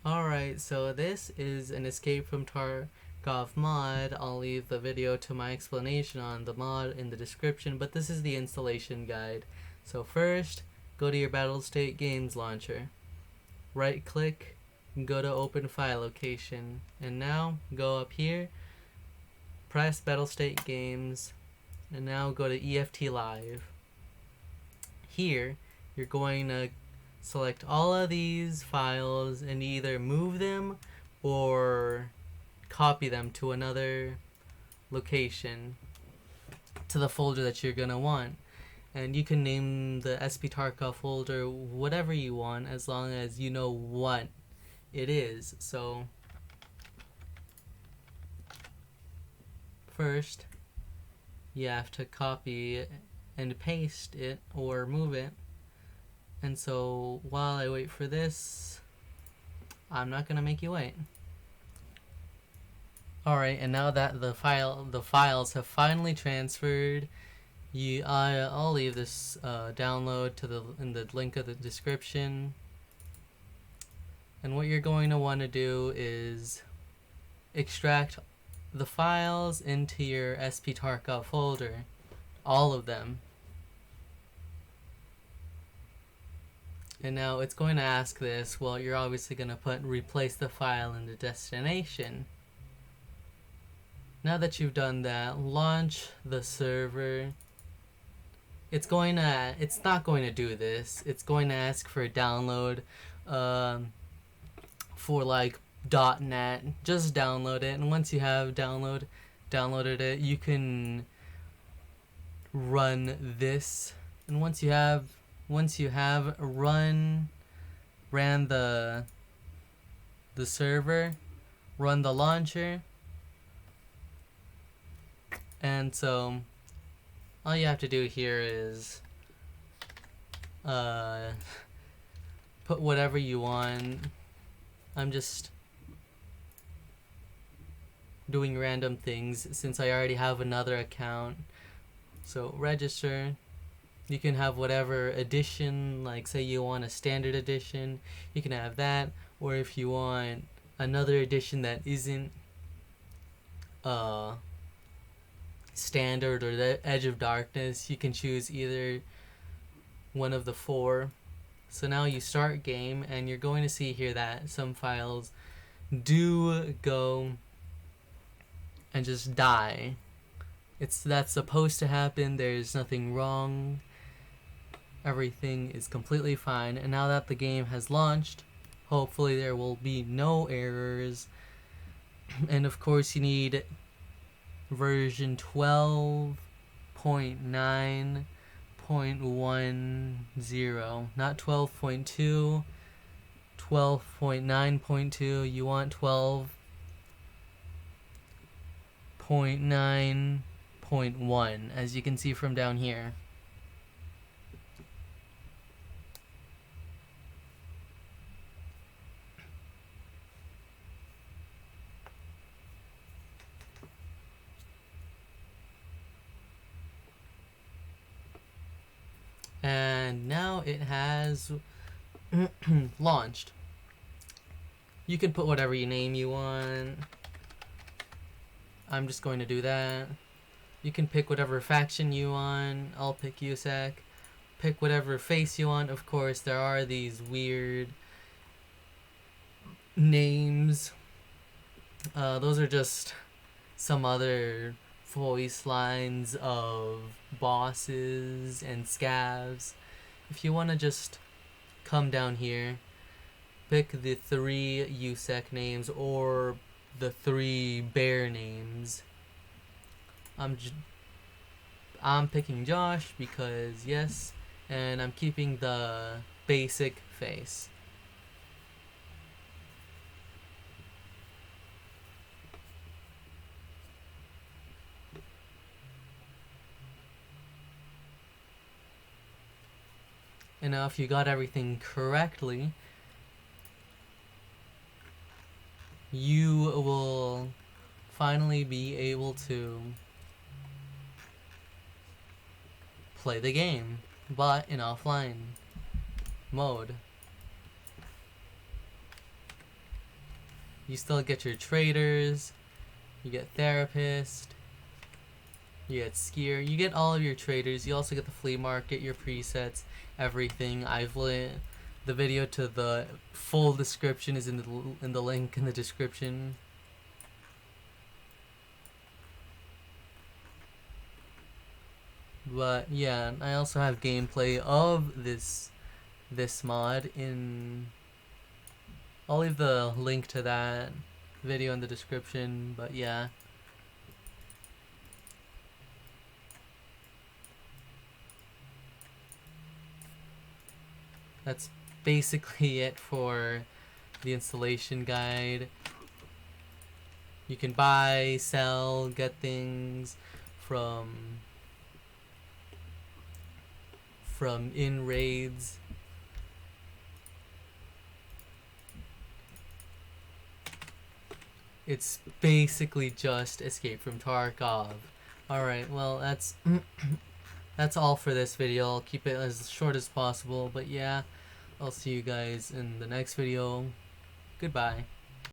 Alright, so this is an Escape from Tarkov mod. I'll leave the video to my explanation on the mod in the description, but this is the installation guide. So first, go to your Battlestate Games launcher. Right click, and go to open file location. And now, go up here, press Battlestate Games, and now go to EFT Live. Here, you're going to select all of these files and either move them or copy them to another location, to the folder that you're gonna want. And you can name the SP-Tarkov folder whatever you want as long as you know what it is. So first you have to copy and paste it or move it. And so while I wait for this, I'm not gonna make you wait. Alright, and now that the files have finally transferred, I'll leave this download in the link of the description. And what you're going to want to do is extract the files into your SP-Tarkov folder, all of them. And now it's going to ask this. Well, you're obviously going to replace the file in the destination. Now that you've done that, launch the server. It's not going to do this. It's going to ask for a download for like .NET. Just download it, and once you have downloaded it, you can run this. And once you have ran the server, run the launcher, and so all you have to do here is put whatever you want. I'm just doing random things since I already have another account. So register. You can have whatever edition, like say you want a standard edition, you can have that, or if you want another edition that isn't standard or the Edge of Darkness, you can choose either one of the four. So now you start game, and you're going to see here that some files do go and just die. That's supposed to happen. There's nothing wrong. Everything is completely fine. And now that the game has launched, hopefully there will be no errors. And of course you need version 12.9.10, not 12.2, 12.9.2. You want 12.9.1, as you can see from down here. And now it has launched. You can put whatever name you want. I'm just going to do that. You can pick whatever faction you want. I'll pick USAC. Pick whatever face you want. Of course, there are these weird names. Those are just some other voice lines of bosses and scavs. If you want to just come down here, pick the 3 USEC names or the 3 bear names. I'm picking Josh because yes, and I'm keeping the basic face. And now if you got everything correctly, you will finally be able to play the game, but in offline mode. you still get your traders, you get therapist, you get skier, you get all of your traders. You also get the flea market, your presets, everything. I've linked the video to the full description is in the link in the description. But yeah, I also have gameplay of this mod in. I'll leave the link to that video in the description. But yeah. That's basically it for the installation guide. You can buy, sell, get things from in raids. It's basically just Escape from Tarkov. Alright, well that's that's all for this video. I'll keep it as short as possible, but yeah, I'll see you guys in the next video. Goodbye.